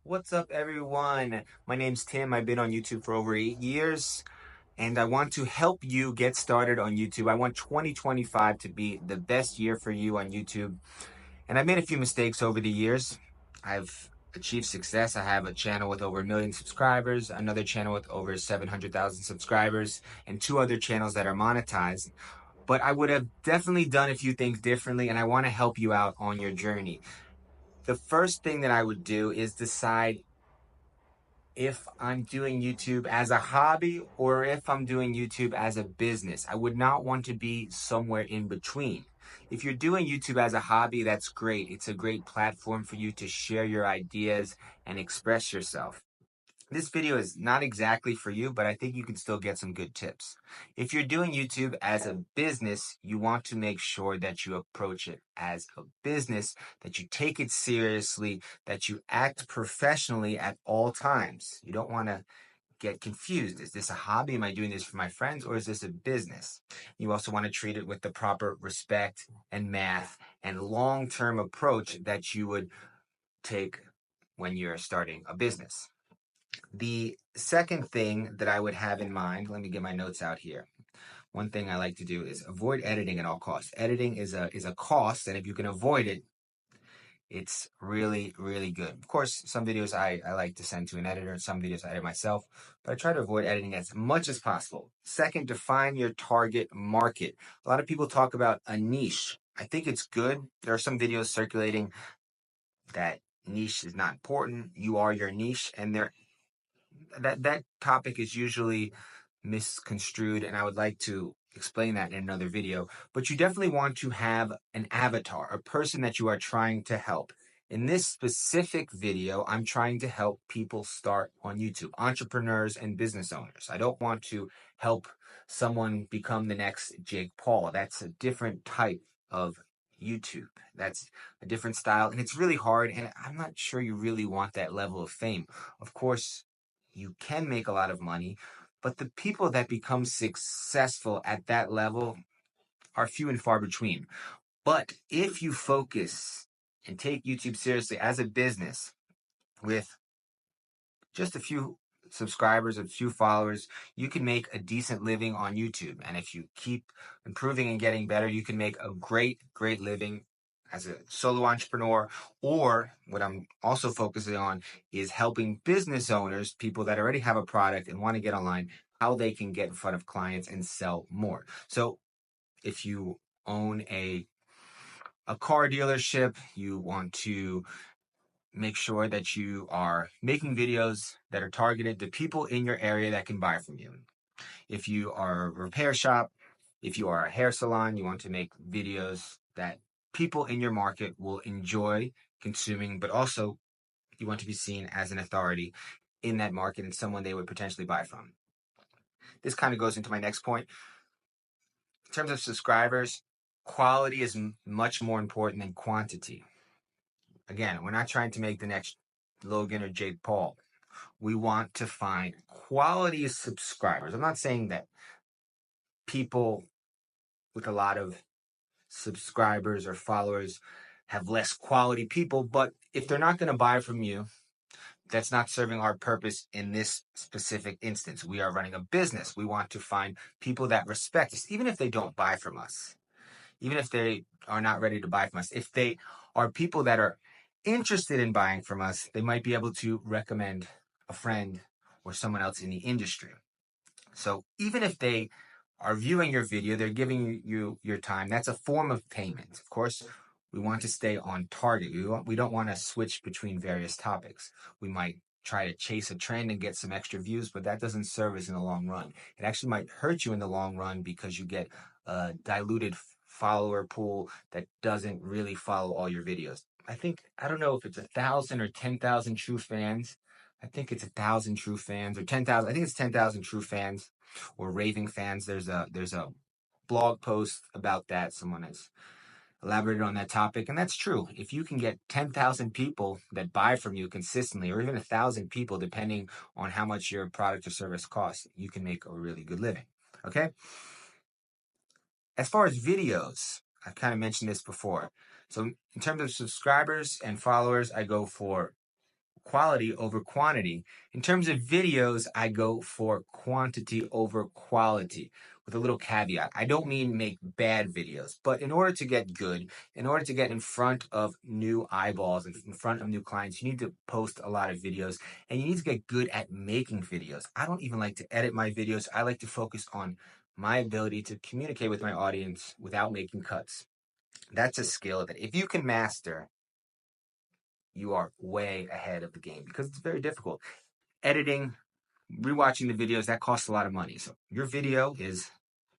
What's up, everyone? My name's Tim. I've been on YouTube for over 8 years, and I want to help you get started on YouTube. I want 2025 to be the best year for you on YouTube. And I've made a few mistakes over the years. I've achieved success. I have a channel with over 1 million subscribers, another channel with over 700,000 subscribers, and two other channels that are monetized. But I would have definitely done a few things differently, and I want to help you out on your journey. The first thing that I would do is decide if I'm doing YouTube as a hobby or if I'm doing YouTube as a business. I would not want to be somewhere in between. If you're doing YouTube as a hobby, that's great. It's a great platform for you to share your ideas and express yourself. This video is not exactly for you, but I think you can still get some good tips. If you're doing YouTube as a business, you want to make sure that you approach it as a business, that you take it seriously, that you act professionally at all times. You don't want to get confused. Is this a hobby? Am I doing this for my friends, or is this a business? You also want to treat it with the proper respect and math and long-term approach that you would take when you're starting a business. The second thing that I would have in mind, let me get my notes out here. One thing I like to do is avoid editing at all costs. Editing is a cost, and if you can avoid it, it's really, really good. Of course, some videos I like to send to an editor, some videos I edit myself, but I try to avoid editing as much as possible. Second, define your target market. A lot of people talk about a niche. I think it's good. There are some videos circulating that niche is not important. You are your niche, and that topic is usually misconstrued, and I would like to explain that in another video. But you definitely want to have an avatar, a person that you are trying to help. In this specific video, I'm trying to help people start on YouTube, entrepreneurs and business owners. I don't want to help someone become the next Jake Paul. That's a different type of YouTube. That's a different style, and it's really hard, and I'm not sure you really want that level of fame. Of course, you can make a lot of money, but the people that become successful at that level are few and far between. But if you focus and take YouTube seriously as a business with just a few subscribers, a few followers, you can make a decent living on YouTube. And if you keep improving and getting better, you can make a great, great living as a solo entrepreneur. Or what I'm also focusing on is helping business owners, people that already have a product and want to get online, how they can get in front of clients and sell more. So if you own a car dealership, you want to make sure that you are making videos that are targeted to people in your area that can buy from you. If you are a repair shop, if you are a hair salon, you want to make videos that people in your market will enjoy consuming, but also you want to be seen as an authority in that market and someone they would potentially buy from. This kind of goes into my next point. In terms of subscribers, quality is much more important than quantity. Again, we're not trying to make the next Logan or Jake Paul. We want to find quality subscribers. I'm not saying that people with a lot of subscribers or followers have less quality people, but if they're not going to buy from you, that's not serving our purpose in this specific instance. We are running a business. We want to find people that respect us, even if they don't buy from us, even if they are not ready to buy from us. If they are people that are interested in buying from us, they might be able to recommend a friend or someone else in the industry. So even if they are viewing your video, they're giving you your time. That's a form of payment. Of course, we want to stay on target. We don't want to switch between various topics. We might try to chase a trend and get some extra views, but that doesn't serve us in the long run. It actually might hurt you in the long run because you get a diluted follower pool that doesn't really follow all your videos. I don't know if it's 1,000 or 10,000 true fans. I think it's 1,000 true fans or 10,000. I think it's 10,000 true fans or raving fans. There's a blog post about that. Someone has elaborated on that topic, and that's true. If you can get 10,000 people that buy from you consistently, or even 1,000 people, depending on how much your product or service costs, you can make a really good living. Okay. As far as videos, I kind of mentioned this before. So in terms of subscribers and followers, I go for quality over quantity. In terms of videos, I go for quantity over quality with a little caveat. I don't mean make bad videos, but in order to get good, in order to get in front of new eyeballs and in front of new clients, you need to post a lot of videos and you need to get good at making videos. I don't even like to edit my videos. I like to focus on my ability to communicate with my audience without making cuts. That's a skill that if you can master, you are way ahead of the game because it's very difficult. Editing, rewatching the videos, that costs a lot of money. So your video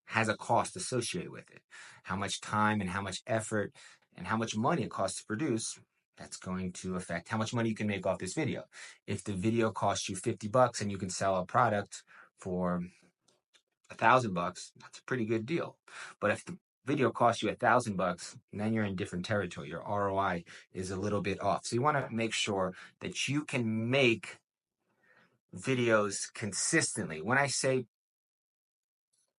has a cost associated with it. How much time and how much effort and how much money it costs to produce, that's going to affect how much money you can make off this video. If the video costs you $50 and you can sell a product for $1,000, that's a pretty good deal. But if the video costs you $1,000, then you're in different territory. Your ROI is a little bit off. So you want to make sure that you can make videos consistently. When I say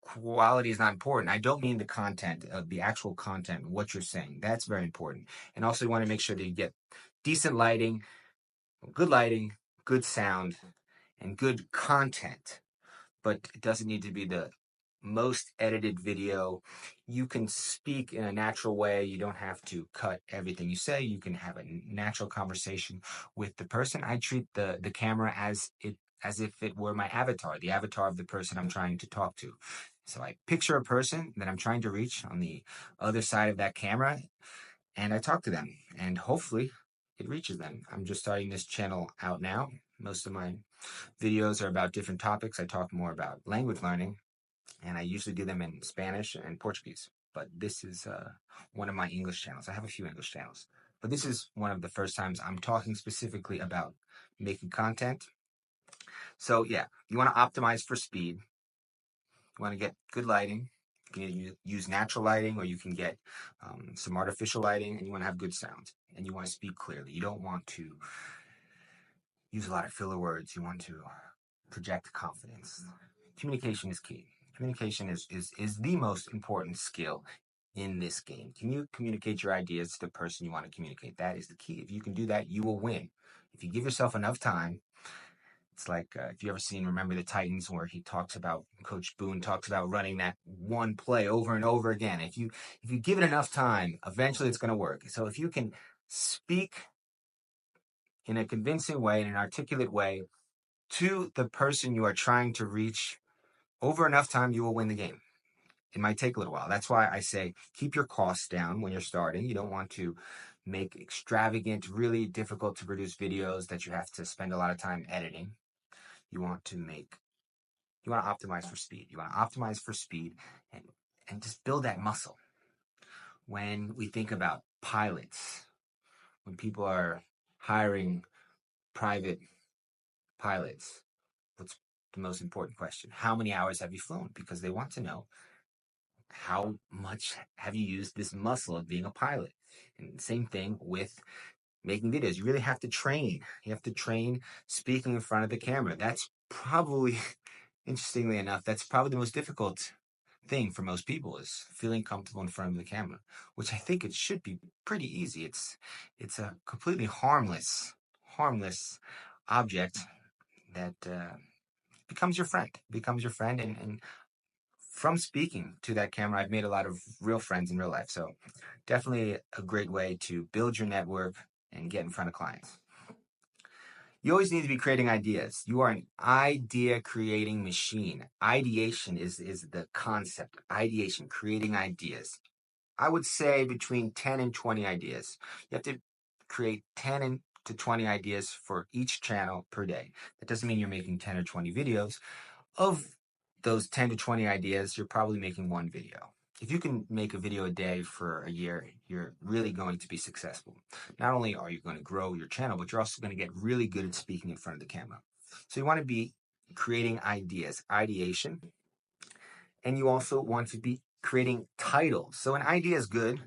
quality is not important, I don't mean the content, the actual content, what you're saying. That's very important. And also you want to make sure that you get decent lighting, good sound, and good content. But it doesn't need to be the most edited video. You can speak in a natural way. You don't have to cut everything you say. You can have a natural conversation with the person. I treat the camera as if it were my avatar, the avatar of the person I'm trying to talk to. So I picture a person that I'm trying to reach on the other side of that camera, and I talk to them, and hopefully it reaches them. I'm just starting this channel out now. Most of my videos are about different topics. I talk more about language learning, and I usually do them in Spanish and Portuguese. But this is one of my English channels. I have a few English channels, but this is one of the first times I'm talking specifically about making content. So yeah, you want to optimize for speed. You want to get good lighting. You can use natural lighting, or you can get some artificial lighting, and you want to have good sound, and you want to speak clearly. You don't want to use a lot of filler words. You want to project confidence. Communication is key. Communication is the most important skill in this game. Can you communicate your ideas to the person you want to communicate? That is the key. If you can do that, you will win. If you give yourself enough time, it's like if you ever seen Remember the Titans, where he talks about, Coach Boone talks about running that one play over and over again. If you give it enough time, eventually it's going to work. So if you can speak in a convincing way, in an articulate way, to the person you are trying to reach over enough time, you will win the game. It might take a little while. That's why I say keep your costs down when you're starting. You don't want to make extravagant, really difficult to produce videos that you have to spend a lot of time editing. You want to optimize for speed. You want to optimize for speed and just build that muscle. When we think about pilots, when people are hiring private pilots, what's the most important question? How many hours have you flown? Because they want to know, how much have you used this muscle of being a pilot? And same thing with making videos. You really have to train. You have to train speaking in front of the camera. That's probably, interestingly enough, that's probably the most difficult thing for most people, is feeling comfortable in front of the camera, which I think it should be pretty easy. It's a completely harmless object that becomes your friend, and from speaking to that camera, I've made a lot of real friends in real life. So definitely a great way to build your network and get in front of clients. You always need to be creating ideas. You are an idea creating machine. Ideation is the concept. Ideation, creating ideas. I would say between 10 and 20 ideas. You have to create 10 to 20 ideas for each channel per day. That doesn't mean you're making 10 or 20 videos. Of those 10 to 20 ideas, you're probably making one video. If you can make a video a day for a year, you're really going to be successful. Not only are you going to grow your channel, but you're also going to get really good at speaking in front of the camera. So you want to be creating ideas, ideation, and you also want to be creating titles. So an idea is good,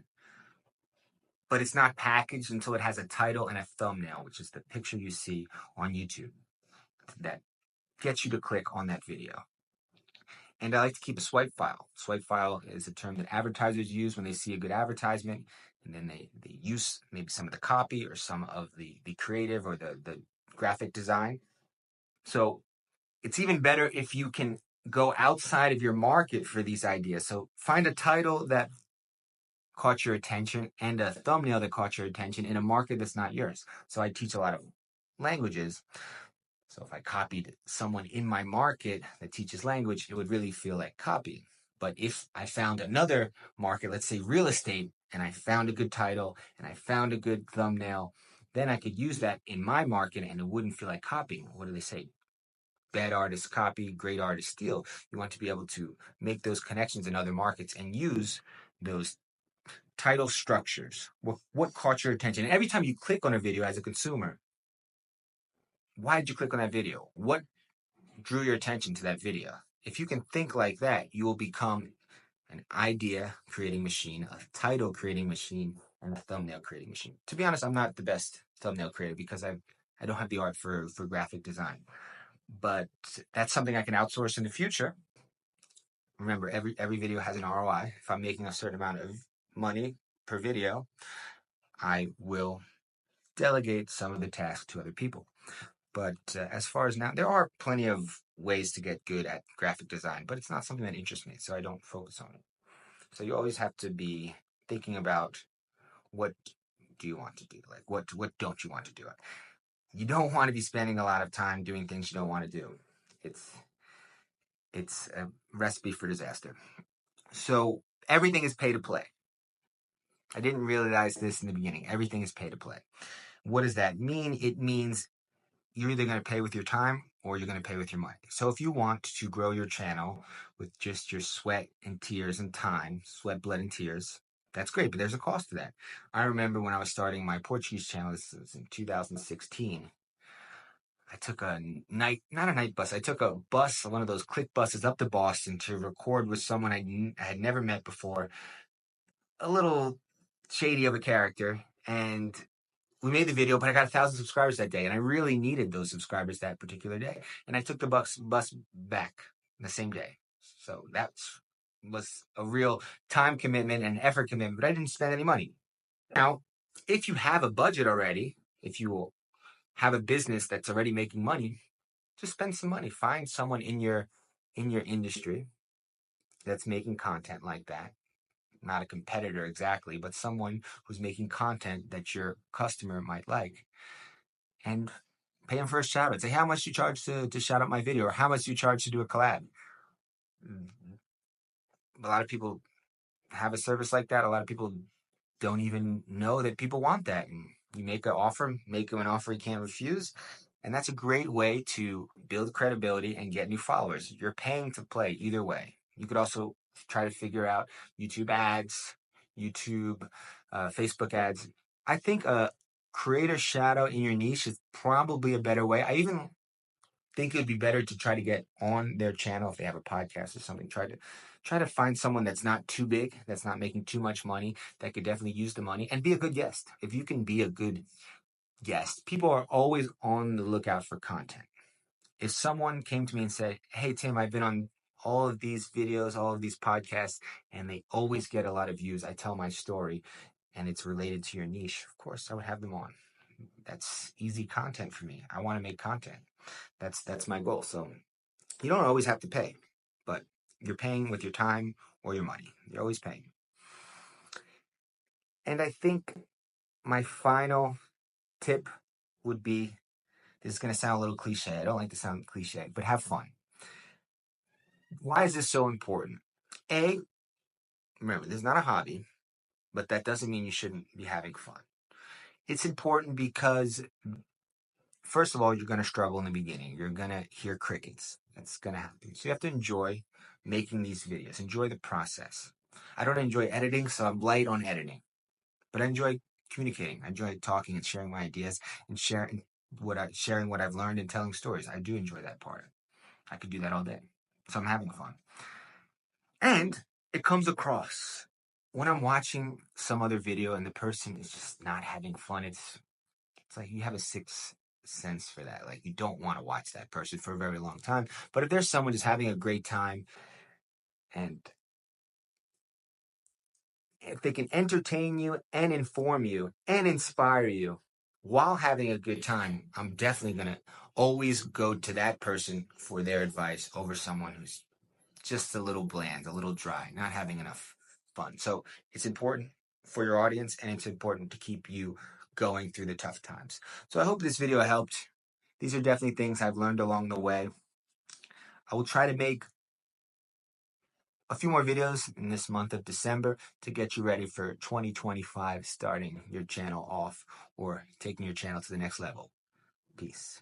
but it's not packaged until it has a title and a thumbnail, which is the picture you see on YouTube that gets you to click on that video. And I like to keep a swipe file. Swipe file is a term that advertisers use when they see a good advertisement, and then they use maybe some of the copy or some of the creative or the graphic design. So it's even better if you can go outside of your market for these ideas. So find a title that caught your attention and a thumbnail that caught your attention in a market that's not yours. So I teach a lot of languages. So if I copied someone in my market that teaches language, it would really feel like copying. But if I found another market, let's say real estate, and I found a good title and I found a good thumbnail, then I could use that in my market and it wouldn't feel like copying. What do they say? Bad artists copy, great artists steal. You want to be able to make those connections in other markets and use those title structures. What caught your attention? And every time you click on a video as a consumer, why did you click on that video? What drew your attention to that video? If you can think like that, you will become an idea creating machine, a title creating machine, and a thumbnail creating machine. To be honest, I'm not the best thumbnail creator because I don't have the art for graphic design. But that's something I can outsource in the future. Remember, every video has an ROI. If I'm making a certain amount of money per video, I will delegate some of the tasks to other people. But as far as now, there are plenty of ways to get good at graphic design, but it's not something that interests me, so I don't focus on it. So you always have to be thinking about what do you want to do? Like what don't you want to do? You don't want to be spending a lot of time doing things you don't want to do. It's a recipe for disaster. So everything is pay to play. I didn't realize this in the beginning. Everything is pay to play. What does that mean? It means you're either going to pay with your time or you're going to pay with your money. So if you want to grow your channel with just your sweat and tears and time, sweat, blood, and tears, that's great, but there's a cost to that. I remember when I was starting my Portuguese channel, this was in 2016. I took not a night bus, I took a bus, one of those click buses up to Boston to record with someone I had never met before, a little shady of a character. And we made the video, but I got 1,000 subscribers that day, and I really needed those subscribers that particular day. And I took the bus back the same day. So that was a real time commitment and effort commitment, but I didn't spend any money. Now, if you have a budget already, if you have a business that's already making money, just spend some money. Find someone in your industry that's making content like that. Not a competitor exactly, but someone who's making content that your customer might like. And pay them for a shout out. Say, how much do you charge to shout out my video? Or how much do you charge to do a collab? A lot of people have a service like that. A lot of people don't even know that people want that. And you make them an offer you can't refuse. And that's a great way to build credibility and get new followers. You're paying to play either way. You could also try to figure out YouTube ads, Facebook ads. I think a creator shout out in your niche is probably a better way. I even think it'd be better to try to get on their channel if they have a podcast or something. Try to find someone that's not too big, that's not making too much money, that could definitely use the money and be a good guest. If you can be a good guest, people are always on the lookout for content. If someone came to me and said, "Hey Tim, I've been on all of these videos, all of these podcasts, and they always get a lot of views. I tell my story and it's related to your niche," of course I would have them on. That's easy content for me. I want to make content. That's my goal. So you don't always have to pay, but you're paying with your time or your money. You're always paying. And I think my final tip would be, this is going to sound a little cliche. I don't like to sound cliche, but have fun. Why is this so important? Remember, this is not a hobby, but that doesn't mean you shouldn't be having fun. It's important because, first of all, you're going to struggle in the beginning. You're going to hear crickets. That's going to happen. So you have to enjoy making these videos. Enjoy the process. I don't enjoy editing, so I'm light on editing. But I enjoy communicating. I enjoy talking and sharing my ideas and sharing what I've learned and telling stories. I do enjoy that part. I could do that all day. So I'm having fun. And it comes across when I'm watching some other video and the person is just not having fun. It's like you have a sixth sense for that. Like you don't want to watch that person for a very long time. But if there's someone just having a great time and if they can entertain you and inform you and inspire you, while having a good time, I'm definitely going to always go to that person for their advice over someone who's just a little bland, a little dry, not having enough fun. So it's important for your audience, and it's important to keep you going through the tough times. So I hope this video helped. These are definitely things I've learned along the way. I will try to make a few more videos in this month of December to get you ready for 2025, starting your channel off or taking your channel to the next level. Peace.